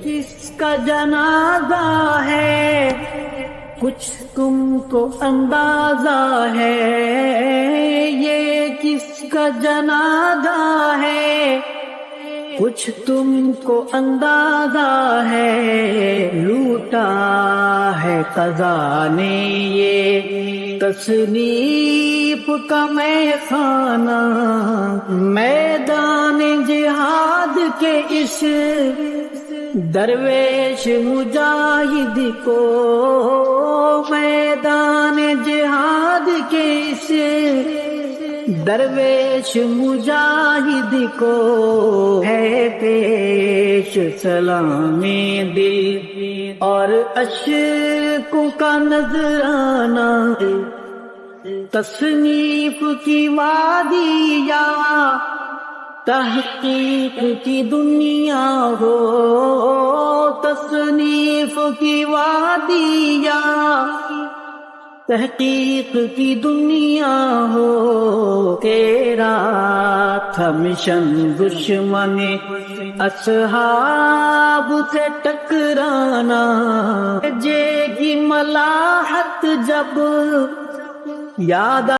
کس کا جنازہ ہے کچھ تم کو اندازہ ہے، یہ کس کا جنازہ ہے کچھ تم کو اندازہ ہے، لوٹا ہے قضا نے یہ تصنیف کا میخانہ، میدان جہاد کے اس درویش مجاہد کو، میدان جہاد کے اس درویش مجاہد کو ہے پیش سلامی دل اور اشکوں کا نذرانہ، تصنیف کی وادی یا تحقیق کی دنیا ہو، تصنیف کی وادی یا تحقیق کی دنیا ہو، تیرا تھا مشن دشمن اصحاب سے ٹکرانا، جے کی ملاحت جب یاد